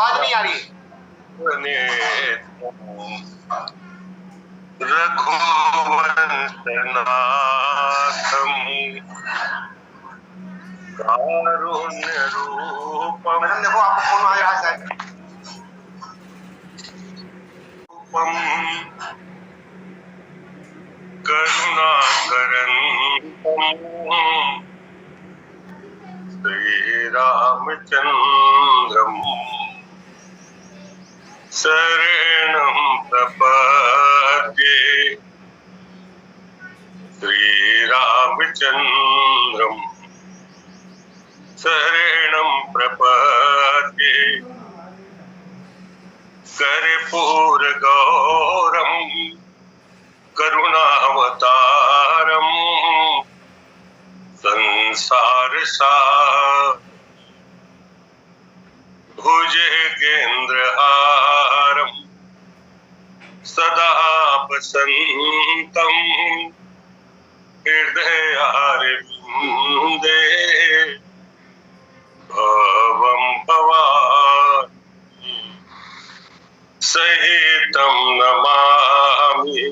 आवाज नहीं आ रही। रघुवंशनाथम कारुण्य रूपम। मैडम देखो आपको फोन आ रहा है। करुणाकरंतम श्री रामचंद्रम शरणं प्रपद्ये। श्री रामचंद्रम शरणं प्रपद्ये। कर्पूर गौरम करुणावतारम संसार सार भुजगेन्द्रहारम सदा वसंतम हृदयारविंदे भवं भवानी सहितं नमामि।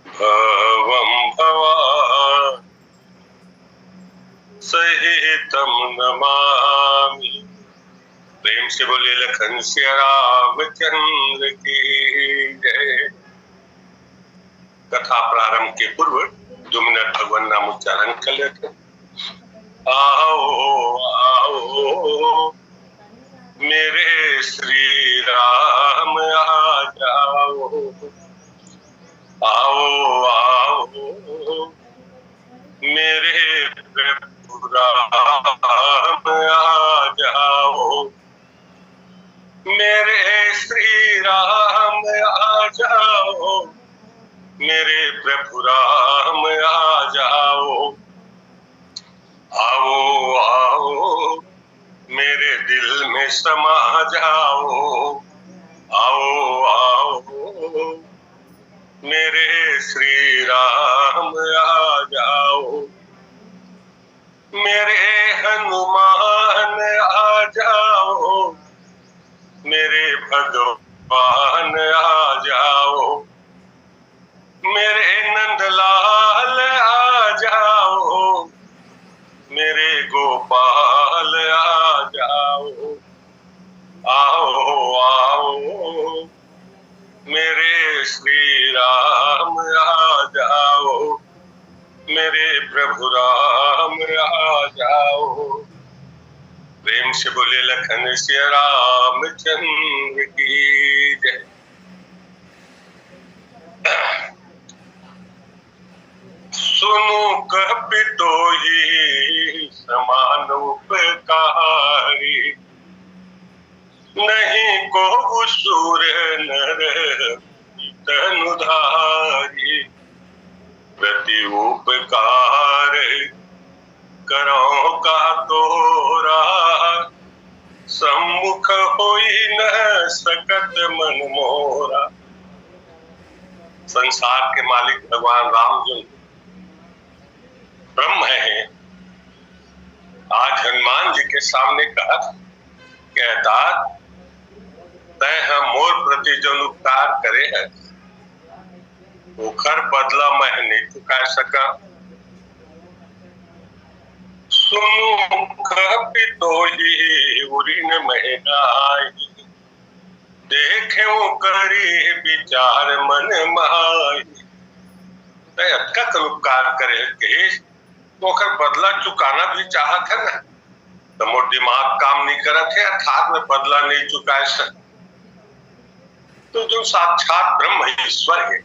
भवं भवानी सहितं नमामि। प्रेम से बोले लखन सिया रामचंद्र की जय। कथा प्रारंभ के पूर्व 2 मिनट भगवान नाम उच्चारण कर लेते। आओ आओ मेरे श्री राम आ जाओ। आओ आओ मेरे प्रभु राम आ जाओ। मेरे श्री राम आ जाओ। मेरे प्रभु राम आ जाओ। आओ आओ मेरे दिल में समा जाओ। आओ आओ मेरे श्री राम आ जाओ। मेरे हनुमान आ जाओ। मेरे भगवान आ जाओ। मेरे नंदलाल आ जाओ। मेरे गोपाल आ जाओ। आओ आओ मेरे श्री राम आ जाओ। मेरे प्रभु राम आ जाओ। प्रेम से बोले लखन सिया रामचंद्र की जय। सुनो कपितोही समान उपकारी। नहीं को सुर नर तनुधारी। प्रति उपकार करो का तोरा। सम्मुख होई न सकत मन मोरा। संसार के मालिक भगवान राम जो ब्रह्म है, आज हनुमान जी के सामने कहा कहता तय हम मोर प्रति जो उपकार करे है ओखर बदला मैं नहीं चुका सका। सुनो कपितोही उरिन महनाई। देखे करी विचार मन माई। का उपकार करे के तो बदला चुकाना भी चाहत है ना। तो मोर दिमाग काम नहीं करत है अर्थात में बदला नहीं चुका सक। तो जो साक्षात ब्रह्म ईश्वर है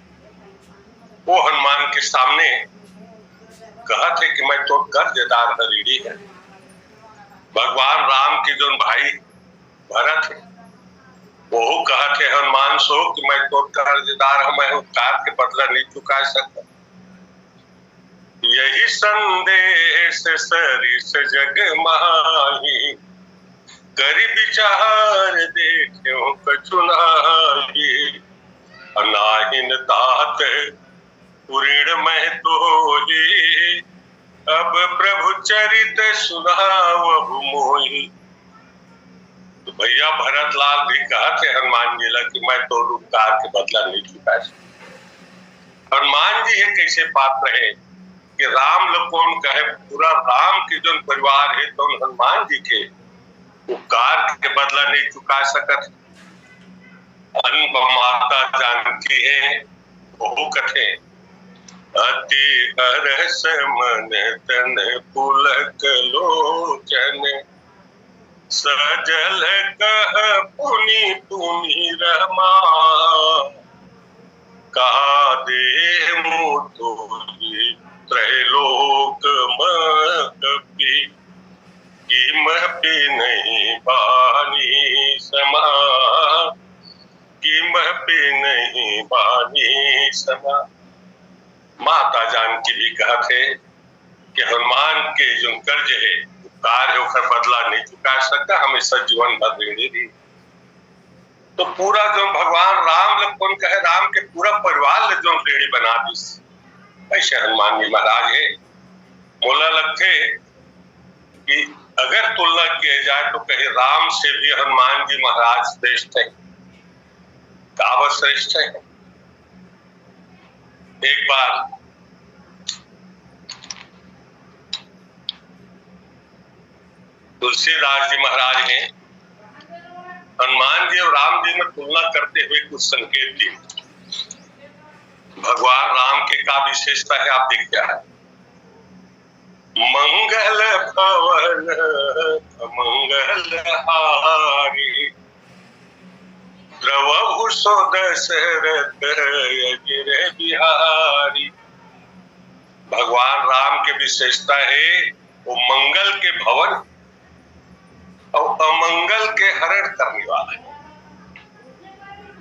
वो हनुमान के सामने कहा थे कि मैं तो कर्जदार हरीड़ी है। भगवान राम के जो भाई भरत है वो कहा थे हनुमान सो कि मैं तो कर्जदार हूं। मैं उपकार के बदला नहीं चुका सकता। यही संदेश सरिस जग माही। करी विचार देखे कछु नाही। अनाहिन तात पुरीण में तो ही। अब प्रभु चरित सुनावहु मोहि। तो भैया भरत लाल भी कहते हनुमान जी ला कि मैं तो उपकार के बदला नहीं चुका सकता। हनुमान जी ये कैसे पात्र है कि राम लखन कहे पूरा राम के जो परिवार है तो हनुमान जी के उपकार के बदला नहीं चुका सकत। माता जानकी है बहु कथे अति हरस मन तन पुलक लोचन सजल कह पुनि तुमि रमा कहा दे मुझे त्रैलोक मपी किमपि नहीं बानी समा किमपि नहीं बानी समा। माता जानकी भी कहते कि हनुमान के जो कर्ज है उपकार है उसका बदला नहीं चुका सकता, हमेशा जीवन भर ऋणी रही। तो पूरा जो भगवान राम लखन कहे राम के पूरा परिवार जो ऋणी बना दी ऐसे हनुमान जी महाराज है। बोला लगते कि अगर तुलना किया जाए तो कहे राम से भी हनुमान जी महाराज श्रेष्ठ है। कावत श्रेष्ठ है। एक बार तुलसीदास जी महाराज हैं हनुमान जी और राम जी में तुलना करते हुए कुछ संकेत दिए। भगवान राम के का विशेषता है आप देख क्या है। मंगल भवन मंगल हारी द्रवहु सो दशरथ अजिर बिहारी। भगवान राम के विशेषता है वो मंगल के भवन और अमंगल के हरण करने वाला है।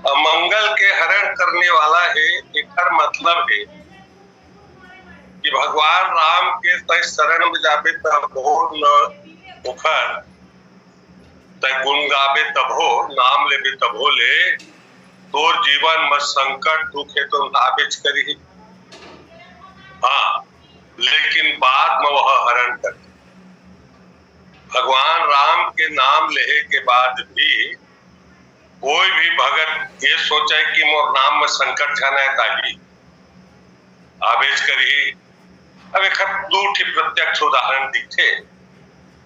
अमंगल के हरण करने वाला है एक मतलब है कि भगवान राम के तय शरण में जाबे तब हो न उखर तय गुण गाबे तब हो नाम लेबे तब हो ले तो जीवन में संकट दुख है तो नाबेच करी। हाँ लेकिन बाद में वह हरण कर। भगवान राम के नाम लेने के बाद भी कोई भी भगत ये सोचे कि मोर नाम में संकट जाना है ताकि आवेश करी। अब एक दूठी प्रत्यक्ष उदाहरण दिखे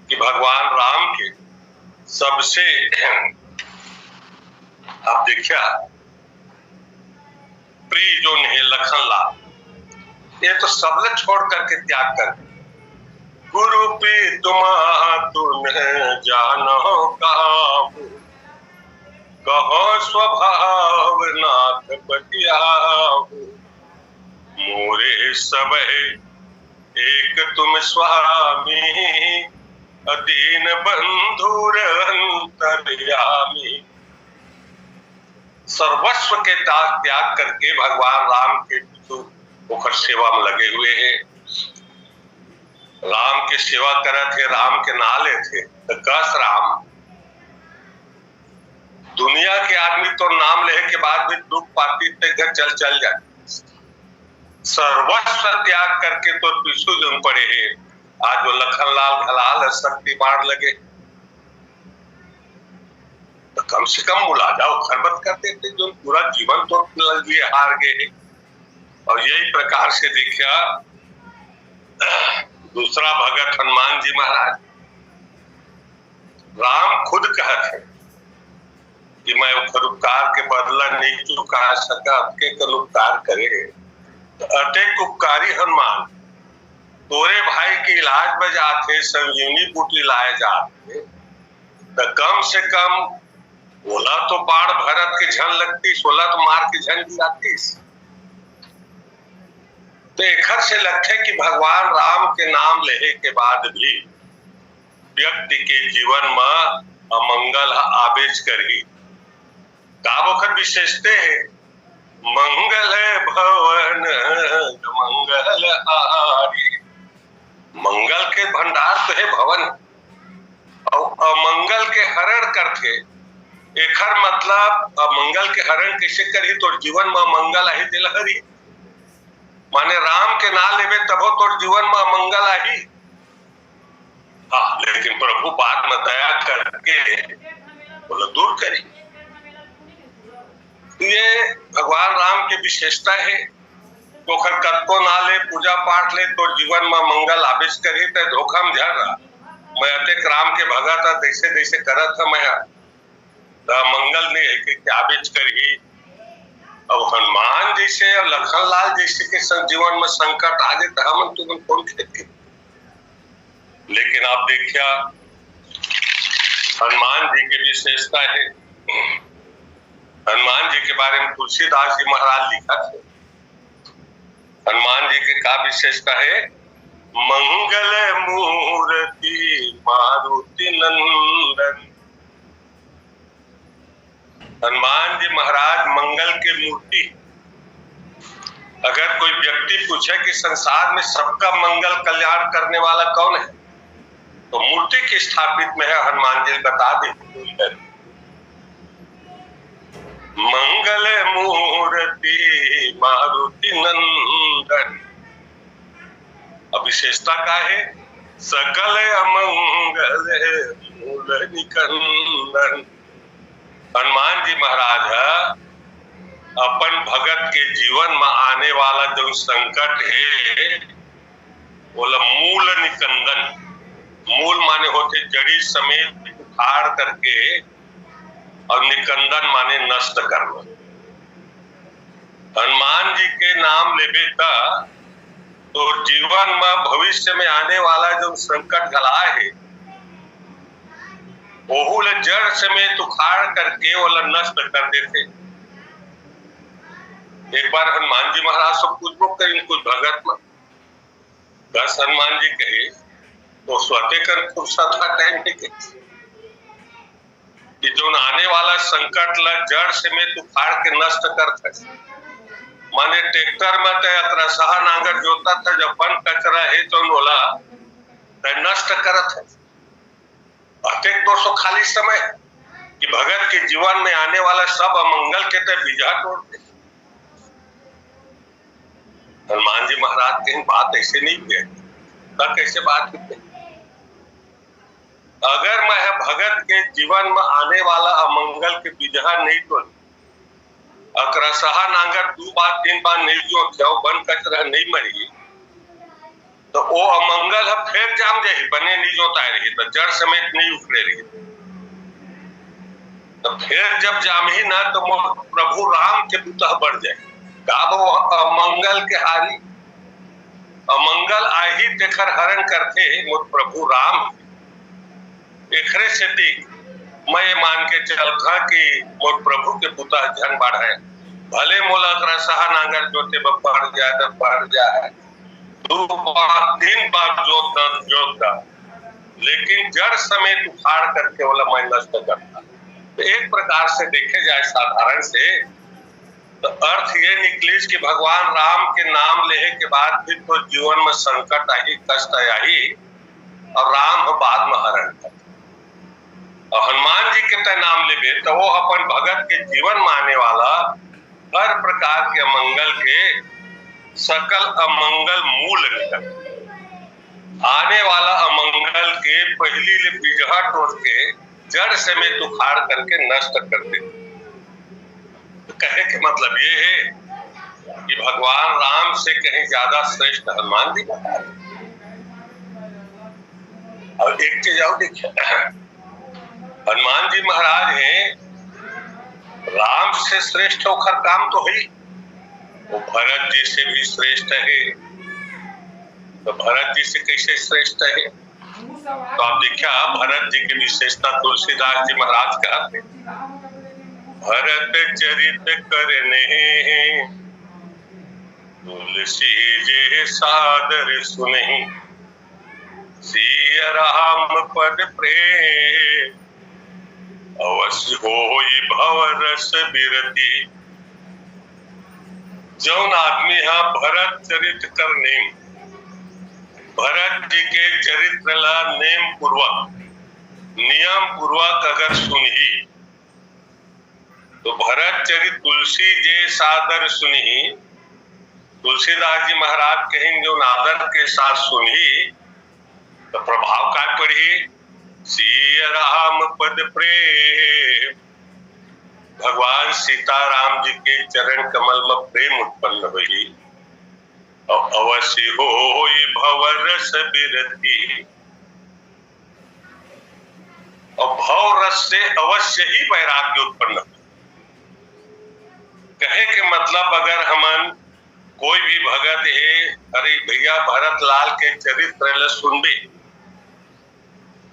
कि भगवान राम के सबसे आप देखिया प्रिय जो है लखन लाल ये तो सबले छोड़ करके त्याग कर गुरु पी तुम जानो कहो स्वभाव नाथ बतियाहु मोरे सब एक तुम स्वामी अदीन बंधुर अंतर्यामी। सर्वस्व के त्याग करके भगवान राम के मुखर सेवा में लगे हुए हैं। राम की सेवा करे थे राम के नाले थे तो कस राम दुनिया के आदमी तो नाम लेने के बाद भी दुख पाती थे घर चल जाए। सर्वस्व त्याग करके तो पीछू जम पड़े हैं। आज वो लखन लाल घलाल शक्ति मार लगे तो कम से कम बुला जाओ खरबत करते थे जो पूरा जीवन तो लिए हार गए। और यही प्रकार से देखा दूसरा भगत हनुमान जी महाराज। राम खुद कहते कि मैं उपकार के बदला नहीं चुका सका के उपकार करे तो अतेक उपकारी हनुमान तोरे भाई के इलाज में जाते संजीवनी बूटी लाए जाते तो कम से कम बोला तो बाढ़ भरत के झन लगती 16 तो मार के झन गिराती। तो एखर से लगते कि भगवान राम के नाम लेने के बाद भी व्यक्ति के जीवन में अमंगल आवेश करी का वखर विशेषते है। मंगल भवन मंगल हारी मंगल के भंडार तो है भवन और अमंगल के हरण करते एखर मतलब अमंगल के हरण कैसे करी तो जीवन में मंगल आई दिलहरी माने राम के नाम लेवे तब हो तो जीवन में अमंगल आई। हाँ लेकिन प्रभु बात में दया करके बोला दूर करी। ये भगवान राम की विशेषता है। ओखर कत्को ना ले पूजा पाठ ले तो जीवन में मंगल आवेश करी तो धोखा में झड़ रहा। मैं अतेक राम के भगत था जैसे जैसे करत था मैं मंगल नहीं है कि आवेश करी। अब हनुमान जैसे और लखन लाल जैसे के जीवन में संकट आ जाए तो हम तुम कौन खेते। लेकिन आप देखिए हनुमान जी की विशेषता है। हनुमान जी के बारे में तुलसीदास जी महाराज लिखा थे। हनुमान जी की क्या विशेषता है? मंगल मूर्ति मारुति नंदन। हनुमान जी महाराज मंगल के मूर्ति। अगर कोई व्यक्ति पूछे कि संसार में सबका मंगल कल्याण करने वाला कौन है तो मूर्ति की स्थापित में है हनुमान जी बता दे। मंगल मूर्ति मारुति नंदन। अब विशेषता क्या है? सकल अमंगल मूल निकंदन। हनुमान जी महाराज अपन भगत के जीवन में आने वाला जो संकट है बोला मूल निकंदन। मूल माने होते जड़ी समेत उखाड़ करके और निकंदन माने नष्ट करना। हनुमान जी के नाम लेबे का तो जीवन में भविष्य में आने वाला जो संकट गला है वो जड़ समेत उखाड़ करके वो नष्ट कर देते। एक बार हनुमान जी महाराज सब कुछ करें कुछ भगत में बस हनुमान जी कहे तो स्वते कर फुर्सत का टाइम कि जो आने वाला संकट ला जड़ समेत उखाड़ के नष्ट करते। माने ट्रैक्टर में तो सहा नांगर जोता था जब बन कचरा है तो बोला नष्ट करत है। अतेक तो खाली समय कि भगत के जीवन में आने वाला सब अमंगल के तो बीजा तोड़ते। हनुमान जी महाराज कहीं बात ऐसे नहीं किए तब कैसे बात करते। अगर मैं भगत के जीवन में आने वाला अमंगल के बीजा नहीं तोड़ अकरा सहा नांगर 2 बार 3 बार नहीं जो बन कचरा नहीं मरी तो वो अमंगल फिर जाम जाए बने नहीं जोता रही तो जड़ समेत नहीं उखड़े रही। तो फिर जब जाम ही ना तो प्रभु राम के बुतह बढ़ जाए का वो अमंगल के हारी। अमंगल आही देकर हरण करते मोर प्रभु राम। एकरे से मैं ये मान के चल था कि मोर प्रभु के पुता जन बढ़े भले मोला सहा नांगर जोते बढ़ जाए तो बढ़ जाए 2 बार 3 बार जोतता लेकिन जड़ समेत उखाड़ करके बोला मैं नष्ट करता। तो एक प्रकार से देखे जाए साधारण से तो अर्थ ये निकली कि भगवान राम के नाम लेने के बाद फिर तो जीवन में संकट आई कष्ट आई और राम बाद में हरण कर। और हनुमान जी के नाम लेबे तो वो अपन भगत के जीवन में आने वाला हर प्रकार के अमंगल के सकल अमंगल मूल निकल आने वाला अमंगल के पहली ले बीजहा तोड़ के जड़ समेत उखाड़ करके नष्ट कर दे। तो कहे के मतलब ये है कि भगवान राम से कहीं ज्यादा श्रेष्ठ हनुमान जी बता रहे। और एक चीज और देखिए हनुमान जी महाराज हैं राम से श्रेष्ठ होकर काम तो है वो भरत जी से भी श्रेष्ठ है। तो भरत जी से कैसे श्रेष्ठ है तो आप देखिए भरत जी की विशेषता तुलसीदास जी महाराज कहते भरत चरित करने तुलसी जे सादर सुनहि सिया राम पद प्रेम अवश्य होई भव रस बिरती। जौन आदमी है भरत चरित करने भरत जी के चरित्र ला नेम पूर्वक नियम पूर्वक अगर सुनही तो भरत चरित तुलसी जे सादर सुनही तुलसीदास जी महाराज कहेंगे जो आदर के साथ सुनही तो प्रभाव क्या पड़ी सिय राम पद प्रेम। भगवान सीताराम जी के चरण कमल में प्रेम उत्पन्न हुई और अवश्य होई भव रस बिरती। और भव रस से अवश्य ही वैराग्य उत्पन्न हो। कहे के मतलब अगर हमन कोई भी भगत है, अरे भैया भरत लाल के चरित्र ल सुनबे,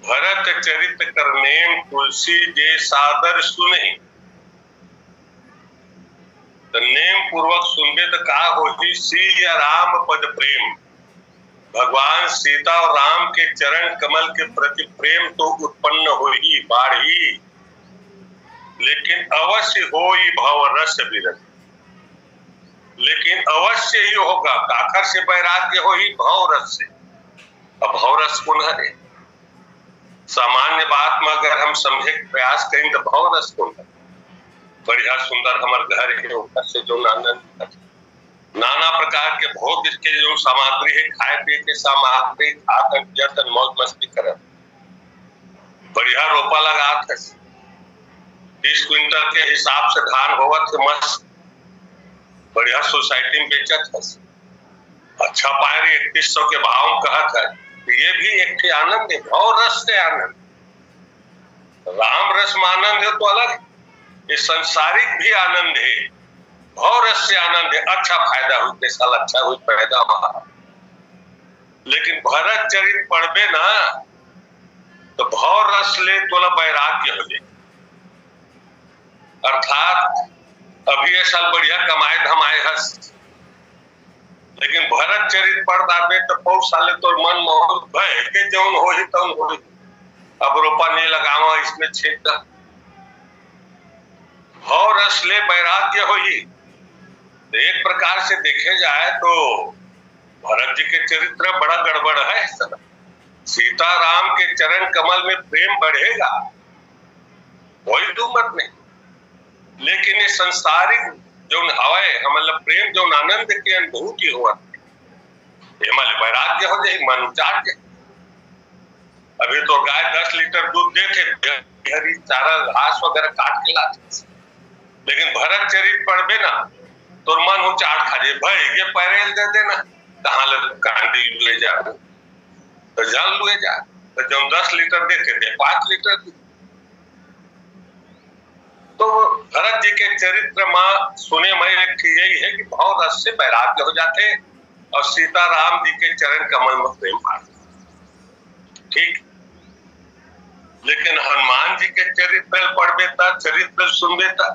भरत चरित्र कर नेम तुलसी जे सादर सुने, तो नेम पूर्वक सुनबे तो का होही सिय राम पद प्रेम। भगवान सीता और राम के चरण कमल के प्रति प्रेम तो उत्पन्न हो ही बाढ़ी, लेकिन अवश्य हो ही भव रस विरत। लेकिन अवश्य ही होगा, काकर से वैराग्य हो ही भव रस से। अब भव रस कौन है? सामान्य बात में अगर हम समझे प्रयास करें तो भव रस कौन है? बढ़िया सुंदर हमार घर है, ऊपर से जो नाना प्रकार के भोग के जो सामग्री है, खाए पिए के सामग्री, खाकर मौज मस्ती कर, बढ़िया रोपा लगा, 30 क्विंटल के हिसाब से धान होगा थे, मस्त बढ़िया सोसाइटी में बेचत है, अच्छा पायरी 3100 के भाव कहत है। ये भी एक थे आनंद है, भव रस से आनंद। राम रस में आनंद है तो अलग, ये संसारिक भी आनंद है, भव रस से आनंद है। अच्छा फायदा हुई, साल अच्छा हुई पैदा हुआ। लेकिन भरत चरित्र पढ़बे ना तो भव रस ले तोला वैराग्य हो जाए। अर्थात अभी ये साल बढ़िया कमाए धमाए हस, लेकिन भरत चरित्र पढ़ दाबे तो बहुत साले तो मन मोह भय के जौन हो ही तौन हो ही, अब रोपा नहीं लगावा इसमें छेद कर। भव रस ले वैराग्य हो ही। एक प्रकार से देखे जाए तो भरत जी के चरित्र बड़ा गड़बड़ है। सीता राम के चरण कमल में प्रेम बढ़ेगा, कोई दो मत नहीं, लेकिन ये संसारिक जो हवाए मतलब प्रेम जो आनंद की अनुभूति हुआ, वैराग्य हो जाए, मन उचार जाए। अभी तो गाय 10 लीटर दूध देते, हरी चारा घास वगैरह काट के लाते, लेकिन भरत चरित्र पढ़बे ना तो मन हो चाट खा जाए, भाई ये पैरेल दे देना, कहाँ कांडी ले जा तो जल ले जा, तो जब 10 लीटर देते थे 5 लीटर। तो भरत जी के चरित्र में सुने में एक यही है कि भाव रस से वैराग्य हो जाते और सीता राम जी के चरण कमल में प्रेम पाते, ठीक। लेकिन हनुमान जी के चरित्र पढ़बे था, चरित्र सुनबे था।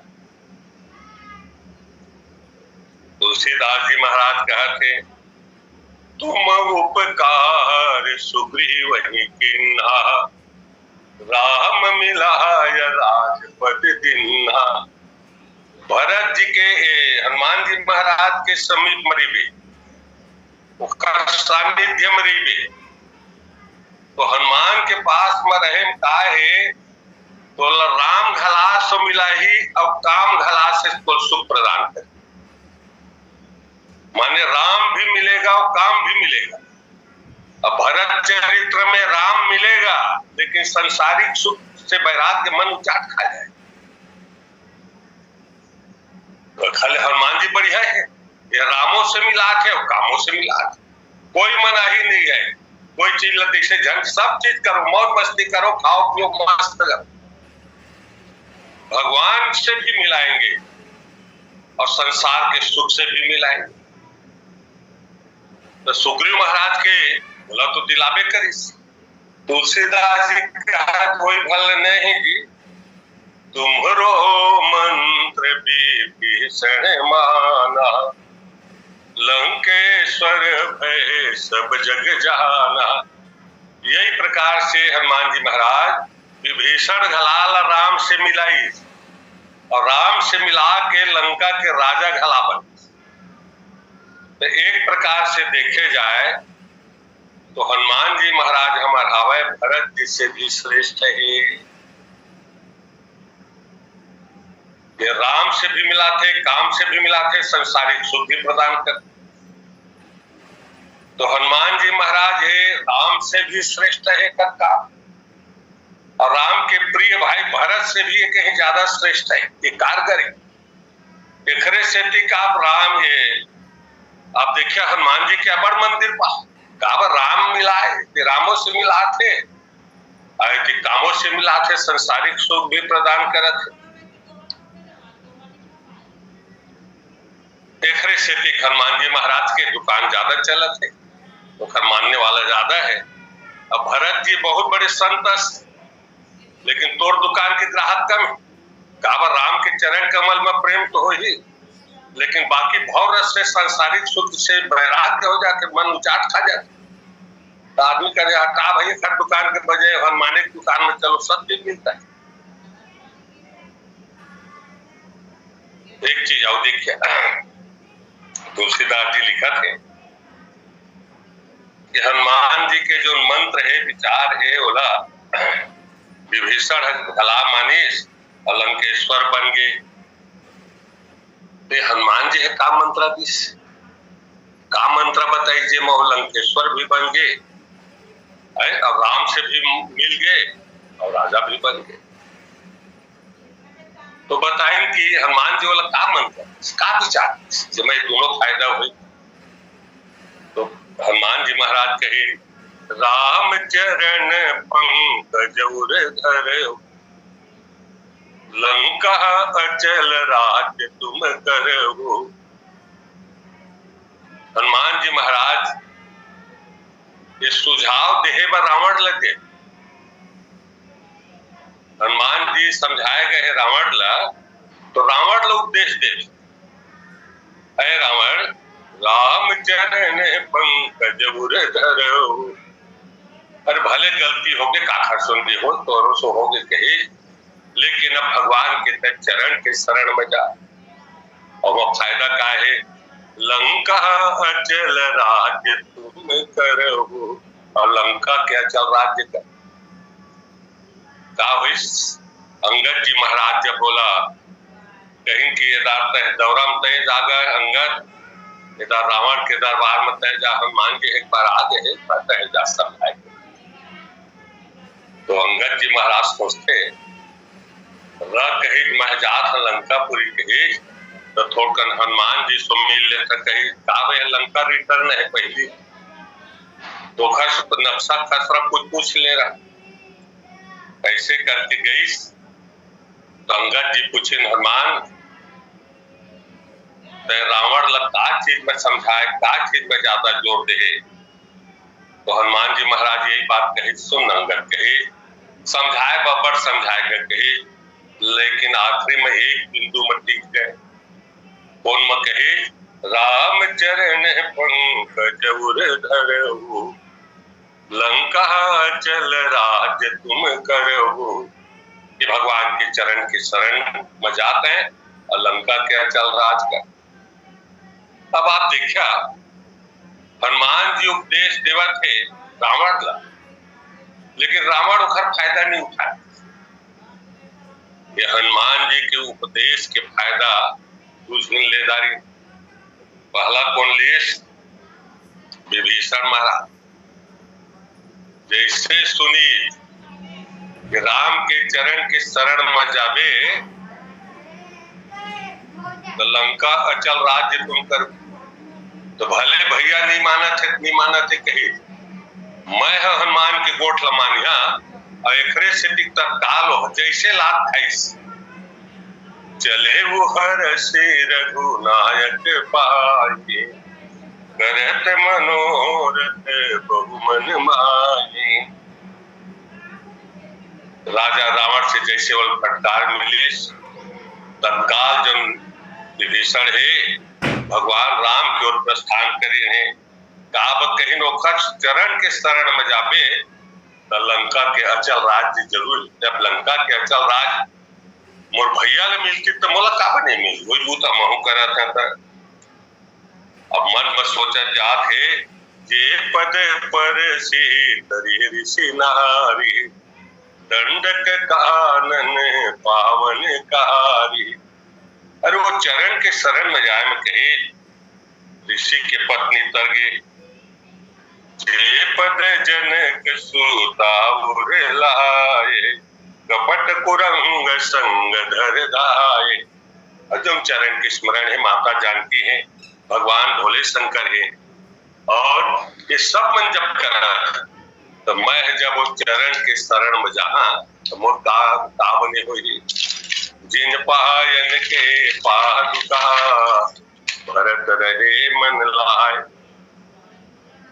तुलसीदास जी महाराज कहते, तुम उपकार सुग्रीव ही किन्हा, राम मिलाय राजपद दिन्हा। भरत जी के हनुमान जी महाराज के समीप मरीबे, उसका सानिध्य मरीबे, तो हनुमान के पास में रहे का है तो राम घला सो मिला ही, अब काम घला से तो सुख प्रदान करे। माने राम भी मिलेगा और काम भी मिलेगा। अब भरत चरित्र में राम मिलेगा, लेकिन संसारिक सुख से वैराग्य मन उचाट खा जाए। तो खाली हनुमान जी बढ़िया है, ये रामों से मिला के और कामों से मिला के, कोई मनाही नहीं है। कोई चीज लती से झंड सब चीज करो, मौज मस्ती करो, खाओ पियो मस्त करो, भगवान से भी मिलाएंगे और संसार के सुख से भी मिलाएंगे। तो सुग्रीव महाराज के बोला तो दिलाबे करिस। तुलसीदास जी कहा कोई भल नहीं जी, तुम्हरो मंत्र विभीषण माना, लंकेश्वर भय सब जग जाना। यही प्रकार से हनुमान जी महाराज विभीषण घलाल राम से मिलाई और राम से मिला के लंका के राजा घला बन। तो एक प्रकार से देखे जाए तो हनुमान जी महाराज हमारा हवाए भरत जी से भी श्रेष्ठ है। ये राम से भी मिलाते, काम से भी मिलाते, संसारिक सुख भी प्रदान करते। तो हनुमान जी महाराज है राम से भी श्रेष्ठ है करता, और राम के प्रिय भाई भरत से भी ये कहीं ज्यादा श्रेष्ठ है, ये कारगर है। एकरे से आप राम ये आप देखिए हनुमान जी के अपर मंदिर पर राम मिलाए, रामों से मिला थे, कामों से मिला थे, संसारिक सुख भी प्रदान करत। एकरे से हनुमान जी महाराज के दुकान ज्यादा चलत है, तो मानने वाला ज्यादा है। अब भरत जी बहुत बड़े संत, लेकिन तोर दुकान के ग्राहक कम है। काबर राम के चरण कमल में प्रेम तो हो ही, लेकिन बाकी भव रस से सांसारिक सुख से वैराग्य हो जाते, मन उचाट खा जाते। तो आदमी करे हटा भाई हर दुकान के बजाय हनुमान की दुकान में चलो, सब चीज मिलता है। एक चीज और देखिए, तुलसीदास जी लिखा थे कि हनुमान जी के जो मंत्र है, विचार है, बोला विभीषण भला मानिस लंकेश्वर बन गए। हनुमान जी है का मंत्र दिस, का मंत्र बताइए, मोह लंकेश्वर भी बन गए और राम से भी मिल गए और राजा भी बन गए। तो बताएं कि हनुमान जी वाला का मंत्र, का विचार जब मैं दोनों फायदा हुए। तो हनुमान जी महाराज कहे राम चरण पंकज धरो, लंका अचल राज तुम करो। हनुमान जी महाराज ये सुझाव देहे पर रावण लगे। हनुमान जी समझाए गए रावण ला, तो रावण ला उपदेश दे, अरे रावण राम चरण पंकज धरो। अरे भले गलती हो गई, काखर सुनती हो तो सो हो गए कहे, लेकिन अब भगवान के चरण के शरण में जा। और वो फायदा क्या है, लंका अचल राज्य तुम करो। और लंका के अचल राज्य का हुई, अंगद जी महाराज जब बोला कहीं की दौराम तय जागा अंगद, इधर रावण के दरबार में तय जा, हनुमान जी एक बार आ गए तय जा समझाए। तो अंगद जी महाराज सोचते कही मैं जात लंकापुरी कही, तो थोड़कन हनुमान जी सो मिल लेता कही का लंका रिटर्न है पहली, तो नक्शा खसरा कुछ पूछ ले रहा, ऐसे करके गई। तो अंगद जी पूछे हनुमान रावण लग का चीज में समझाए, का चीज में ज्यादा जोर दे। तो हनुमान जी महाराज यही बात कही, सुन अंगद कही समझाए बबर समझाए कही, लेकिन आखिरी में एक बिंदु में टिक गए। कौन में कहे राम चरण पंकज धरो, लंका चल राज तुम करो। कि भगवान के चरण के शरण में जाते हैं और लंका क्या चल राज का। अब आप देखा हनुमान जी उपदेश देवा थे रावण ला, लेकिन रावण उखर फायदा नहीं उठाया। ये हनुमान जी के उपदेश के फायदा कुछ लेदारी। पहला कौन लेस, विभीषण महाराज जैसे सुनी कि राम के चरण के शरण में जावे तो लंका अचल राज्य तुम कर। तो भले भैया नहीं माना थे कही मैं हनुमान के गोठ लमानिया और एकरे से तत्काल हो जैसे लात खाइस चले वो हर से रघुनायक पाए, करत मनोरथ बहुमन माए। राजा रावण से जैसे वो फटकार मिली, तत्काल जो विभीषण है भगवान राम की ओर प्रस्थान करी है। कहीं नोखर चरण के शरण में जाबे तो लंका के अचल राज्य जरूर। जब लंका के अचल राज मोर भैया ने मिलती तो मोला का नहीं मिली, वही बूता महू करा था। अब मन में सोचा जात है जे पद पर से तरी ऋषि नारी, दंडक कानन पावन कारी। अरे वो चरण के शरण में जाए में कहे ऋषि के पत्नी तरगे, जे पद जनक सुता लाए, कपट कुरंग संग धर गाए। अर्जुन चरण के स्मरण है, माता जानकी है, भगवान भोले शंकर है, और ये सब मन जब कर रहा था तो मैं जब उस चरण के शरण में जहा तो मोर का बने हुई जिन पायन के पादुका भरत रहे मन लाए।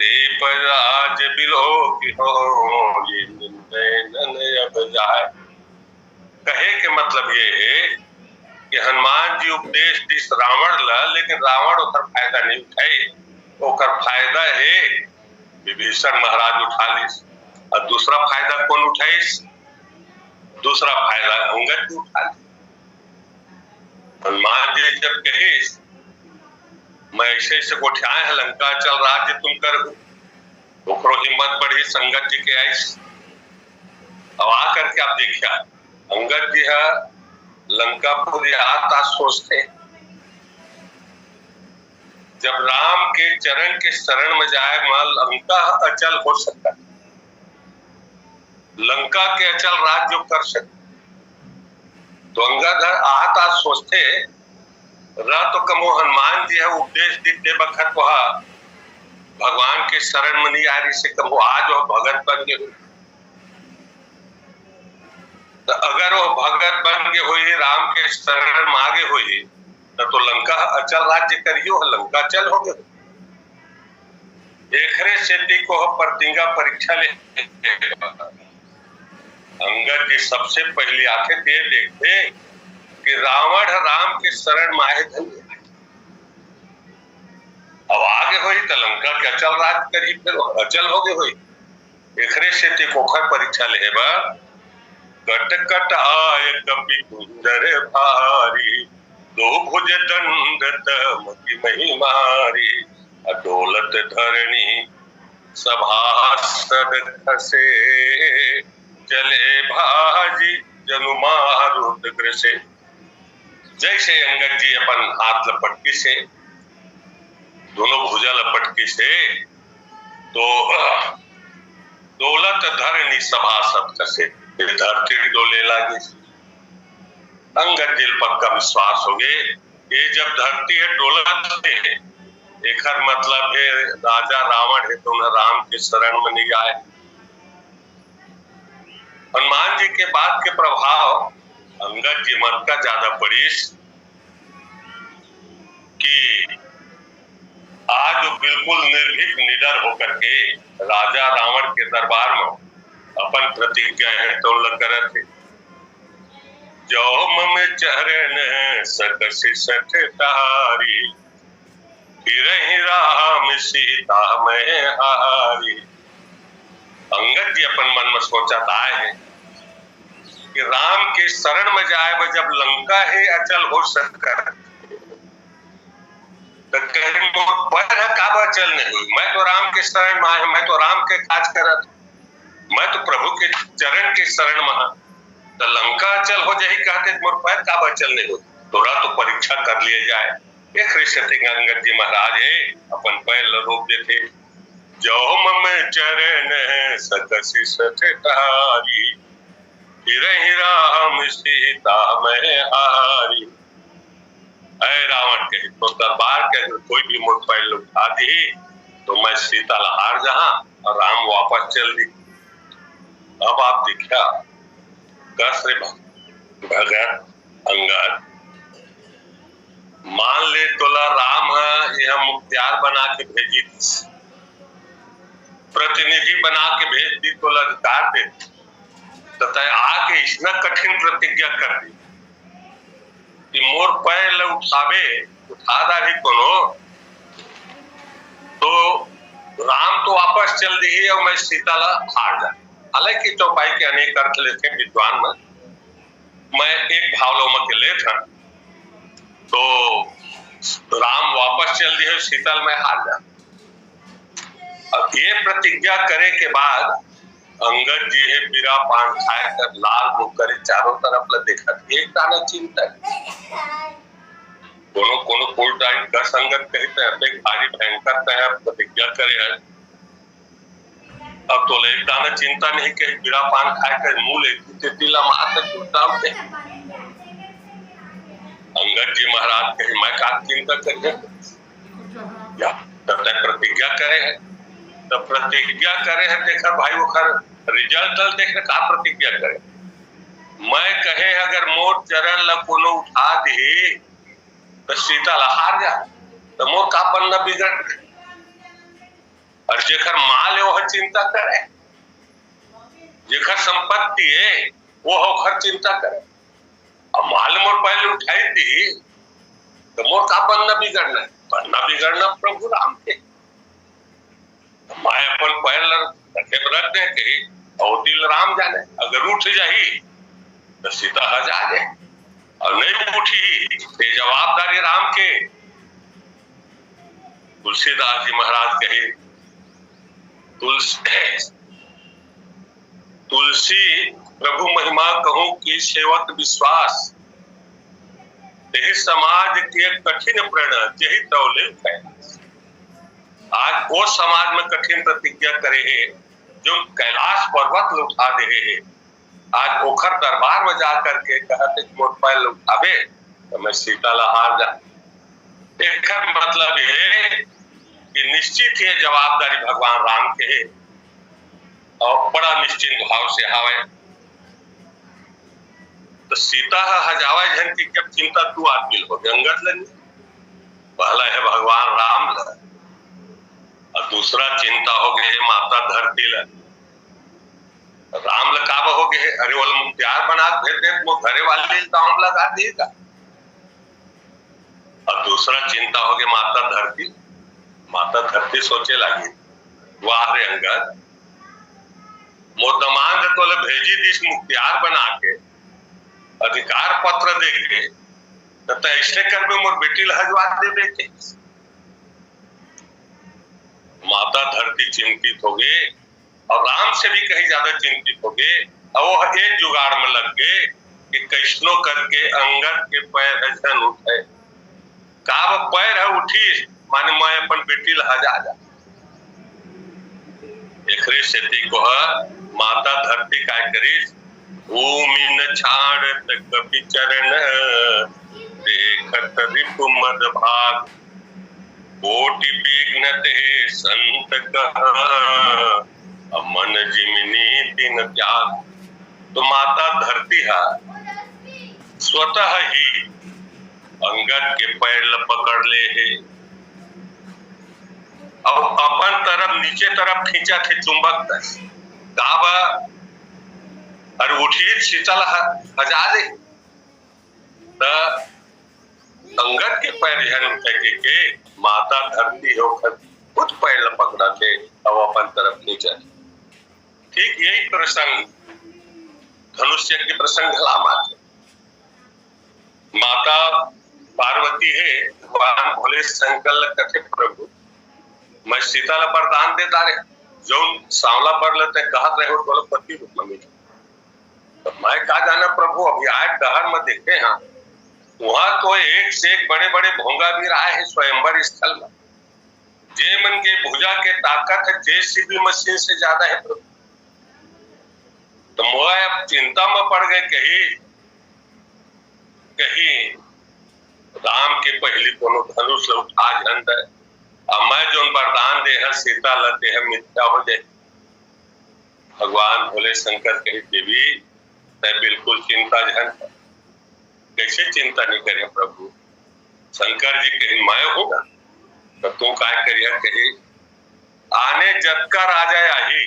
दीपराज बिलो की हो ये नैनन अब जाए। कहे के मतलब ये है कि हनुमान जी उपदेश दिस रावण ला, लेकिन रावण ओकर फायदा नहीं उठाई। ओकर फायदा है विभीषण महाराज उठा लिस, और दूसरा फायदा कौन उठाइस? दूसरा फायदा अंगद जी उठा ली। हनुमान जी जब कहिस मैं ऐसे ऐसे गोठियाए है लंका चल राज्य तुम कर, ओकरो हिम्मत बढ़ी, संगत जी के आइस। अब आ करके आप देखिया अंगद जी है लंकापुर आता सोचते, जब राम के चरण के शरण में जाए मां लंका अचल हो सकता, लंका के अचल राज्य कर सकते। तो अंगद आता सोचते रह तो कमो हनुमान जी है उपदेश देते वक्त वहा भगवान के शरण में नहीं आ रही से कमो आज वो भगत बन गए। तो अगर वो भगत बन गए हुई राम के शरण में आगे हुई तो लंका अचल राज्य करियो, लंका चल हो गए। एकरे सेती को प्रतिज्ञा परीक्षा ले अंगद जी सबसे पहले आके दे देखते कि रावण राम के शरण में आए धन्य, अब आगे हुई तो लंका के अचल राज करी, फिर अचल हो गए हुई। एकरे सेती कोखर परीक्षा ले कट कट आय कपि कुंदर भारी, दो भुज दंड तमति मही मारी, अडोलत धरणी सभासद खसे, चले भाजी जनु मारुत ग्रसे। जैसे अंगद जी अपन हाथ लपटकी से दोनों भुजा लपटकी से तो दौलत धरणी सभासद खसे, धरती डोले लागी। अंगद दिल पक्का विश्वास हो गए ये जब धरती है डोलत है, एक मतलब है राजा रावण है तो उन्हें राम के शरण में नहीं आए। हनुमान जी के बात के प्रभाव अंगद जी मन का ज्यादा पड़ीस कि आज वो बिल्कुल निर्भीक निडर होकर के राजा रावण के दरबार में अपन प्रतिज्ञा है तो लग थे जो मम चरण सकसि सठ तारी, फिरहि राम सीता मैं हारी। अंगद जी अपन मन में सोचा आए हैं कि राम के शरण में जाए जब लंका है अचल हो सककर तो अचल नहीं, मैं तो राम के शरण में आया, मैं तो राम के काज करत, मैं तो प्रभु के चरण के शरण में तो लंका अचल हो जाए कहते मोर पैर का अचल नहीं हो, तोरा तो परीक्षा कर लिए जाए। एक अंगद जी महाराज है अपन पैर रोक देते जो मम चरण सकसि सठ तारी, फिरहि राम सीता मैं हारी। ऐ रावण के तो दरबार के कोई भी मुझ पैर उठा दी तो मैं सीता हार जहा और राम वापस चल दी। अब आप देखा कसरे भगत अंगद मान ले तोला राम है यह मुख्तियार बना के भेजी, प्रतिनिधि बना के भेज दी, तोला अधिकार दे तथा आके इतना कठिन प्रतिज्ञा कर दी कि मोर पैर उठावे उठा भी कोनो तो राम तो वापस चल दी और मैं सीता ला हार जा। हालांकि चौपाई के अनेक अर्थ लेते विद्वान में, मैं एक भावलों के ले था तो राम वापस चल दिए शीतल में हार जा। अब ये प्रतिज्ञा करे के बाद अंगद जी है पीरा पान खाए कर लाल मुख करे चारों तरफ ला देखा एक दाना चिंता कोनो कोनो फुल टाइम का संगत कहते हैं भारी भयंकर है प्रतिज्ञा करे है। अब तो ले दाना चिंता नहीं के बिरा पान खाए कर मुंह ले तिला मार चुटाव के अंगद जी महाराज कहे मैं का चिंता करिए या तब तक प्रतिज्ञा करे है, तब प्रतिज्ञा करे है देखा भाई वो खर रिजल्ट देख का प्रतिज्ञा करे। मैं कहे अगर मोर चरण ल कोनो उठा दी तो सीता हार जा तो मोर का पन्ना बिगड़ और जेकर माल है वो चिंता करे, जेकर संपत्ति है वो होकर चिंता करे। अब माल मोर पहले उठाई थी तो मोर का पन्ना बिगड़ना, पन्ना बिगड़ना प्रभु राम के मैं अपन पैर रख दे के अवतिल राम जाने अगर उठ जाही तो सीता हज आ जाए और नहीं उठी तो जवाबदारी राम के। तुलसीदास जी महाराज कहे तुलसी प्रभु महिमा कहूं कि सेवक विश्वास यही समाज के कठिन प्रण यही तौले है। आज वो समाज में कठिन प्रतिज्ञा करे है जो कैलाश पर्वत उठा दे है, आज ओखर दरबार में जाकर के कहते मोट पैर उठावे तो मैं सीता ला हार जा। एक मतलब है कि निश्चित है जवाबदारी भगवान राम के है और बड़ा निश्चिंत भाव से हावे तो सीता हजावा जन की जब चिंता तू आदमी हो अंगद लगी पहला है भगवान राम ल और दूसरा चिंता हो गए माता धरती ल राम लकाब हो गए अरे वो मुख्तियार बना भेज दे वो घरे वाले दाम लगा देगा और दूसरा चिंता हो गई माता धरती सोचे लगी वाह रे अंगद मोदमान तो भेजी दिस मुख्तियार बना के अधिकार पत्र दे के तो ऐसे कर में मोर बेटी लहजवा दे बेटे। माता धरती चिंतित हो गए और राम से भी कहीं ज्यादा चिंतित हो गए और वो एक जुगाड़ में लग गए कि कैसनो करके अंगद के पैर हजन उठे का पैर है उठी माने मैं अपन बेटी लहजा जा एकरे सेती को माता धरती काय करीस भूमि न छाड़त कपि चरण देखत रिपु मद भाग कोटि विघ्न ते संत कह मन जिमिनी दिन त्याग। तो माता धरती है स्वतः ही अंगद के पैर पकड़ ले है और अपन तरफ नीचे तरफ खींचा थे चुंबक काबा और उठी शीतल हजा दे अंगद के पैर के माता धरती होकर खुद पैर पकड़ा थे और अपन तरफ खींचा। ठीक यही प्रसंग धनुष्य के प्रसंग लामाते माता पार्वती है भगवान भोले संकल्प करते प्रभु मैं सीता ला वरदान देता रे जो सांवला पर लेते कहत रहे हो बोले पति रूप में तो मैं कहा जाना प्रभु अभी आए डहर में देखे हैं वहां तो एक से एक बड़े बड़े भोंगा भी रहा है स्वयंवर स्थल में जे मन के भुजा के ताकत है जेसीबी मशीन से ज्यादा है प्रभु। तो मोह अब चिंता में पड़ गए कहीं राम के पहली कोनो धनुष उठा झंड मैं जो वरदान दे है सीता लते है मिथ्या हो जाए। भगवान भोले शंकर कही देवी तय बिल्कुल चिंता झन कैसे चिंता नहीं करे प्रभु। शंकर जी कही मैं होगा तो तू काय करिए कही आने जब का राजा आई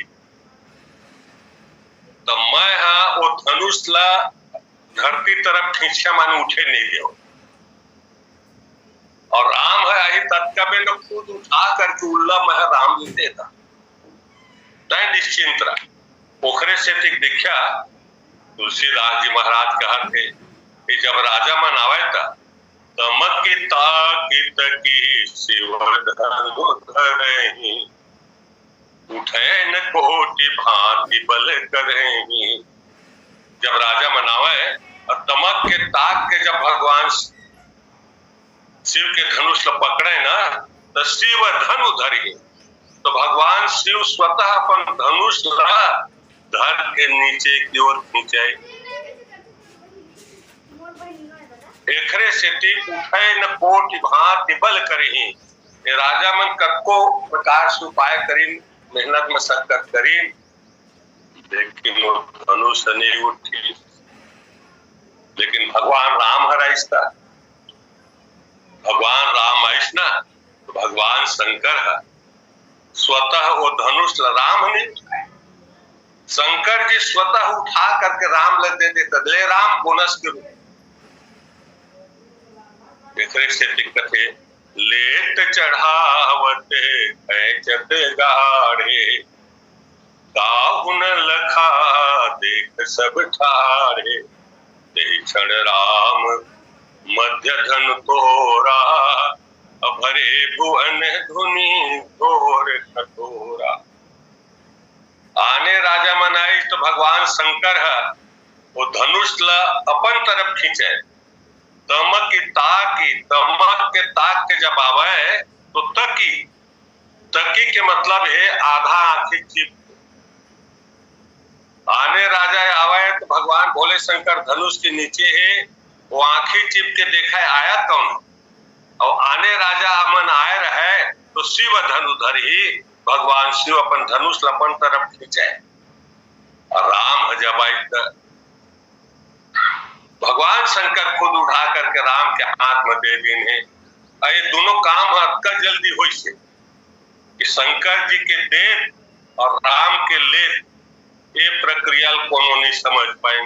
तो मैं हाँ वो धनुष ला धरती तरफ खींचा माने उठे नहीं गया और राम है आई तत्का में न खुद उठा करके उल्ला मैं राम जी देता तय निश्चिंत रहा। पोखरे से दिखा तुलसीदास जी महाराज कहा थे कि जब राजा मनावे था तमक की ताकित की शिवधनु धरहि उठे न कोटि भांति बल करहि। जब राजा मनावे और तमक के ताक के जब भगवान शिव के धनुष पकड़े ना तो शिव धनु धरहि तो भगवान शिव स्वतः अपन धनुष धर के नीचे की ओर खींचे। एकरे से टिक उठे न कोटि भांति बल करही। ये राजा मन कको प्रकार से उपाय करी, मेहनत मशक्कत करी, लेकिन धनुष नहीं उठी। लेकिन भगवान राम हराइस्ता, भगवान राम आइस ना तो भगवान शंकर है, स्वतः वो धनुष राम ने शंकर जी स्वतः उठा करके राम लग दे देता, ले राम बोनस के रूप। से दिक्कत है, लेट चढ़ावते कैचत गाढ़े, काहुन लखा देख सब ठारे, क्षण राम मध्य धन तोरा, भरे भुवन धुनि घोर कठोरा। आने राजा मनाई तो भगवान शंकर है, वो धनुष ला अपन तरफ खींचे। तमक की तमक के ताक के जब आवे तो तकी के मतलब है आधा आंखी चिप। आने राजा आवे तो भगवान भोले शंकर धनुष के नीचे है, वो आंखी चिप के देखा आया कौन, और आने राजा अमन आए रहे तो शिव धनुधर ही भगवान शिव अपन धनुष अपन तरफ खींचे। और राम जब आई भगवान शंकर खुद उठा करके राम के हाथ में दे देने। ये दोनों काम अक्का जल्दी हो से कि शंकर जी के दे और राम के ले, ये प्रक्रिया कोनो नहीं समझ पाए।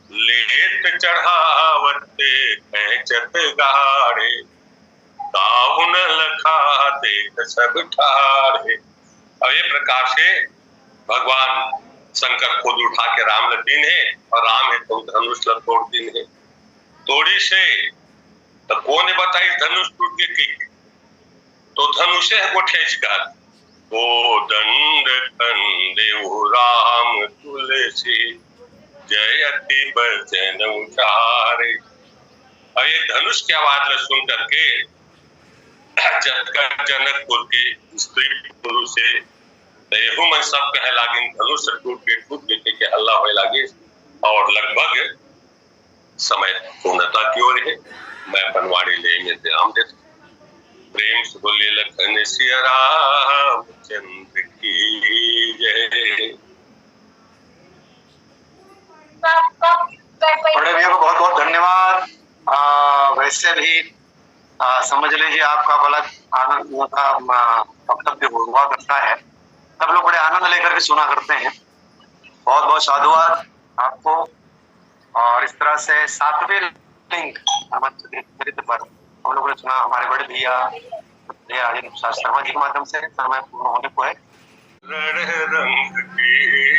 लेट चढ़ावते कैचत गाढ़े, काहुन लखा देख सब ठारे। और ये प्रकार से भगवान शंकर खुद उठा के राम लदीन है, और राम है तो धनुष ल तोड़ दिन है। तोड़ी से तो कौन बताई धनुष टूट के की, तो धनुष है गोठेज का ओ दंड कंदे राम तुलसी, जयति बचन उचारे। और ये धनुष की आवाज सुन करके जनकपुर के स्त्री पुरुष से मन सब कहे लागे, धनुष टूट के के हल्ला होए लागे, और लगभग समय पूर्णता की ओर है। मैं बनवाड़ी ले में राम दे प्रेम से बोले लखन सिया रामचंद्र की जय। बड़े भैया को बहुत बहुत धन्यवाद। वैसे भी समझ लीजिए आपका बड़ा आनंद का वक्तव्य हुआ करता है, सब लोग बड़े आनंद लेकर के सुना करते हैं। बहुत बहुत साधुवाद आपको। और इस तरह से 7वें लिंग चरित्र पर हम लोगों ने सुना, हमारे बड़े भैया राजेंद्र प्रसाद शर्मा जी के माध्यम से समय पूर्ण होने को है।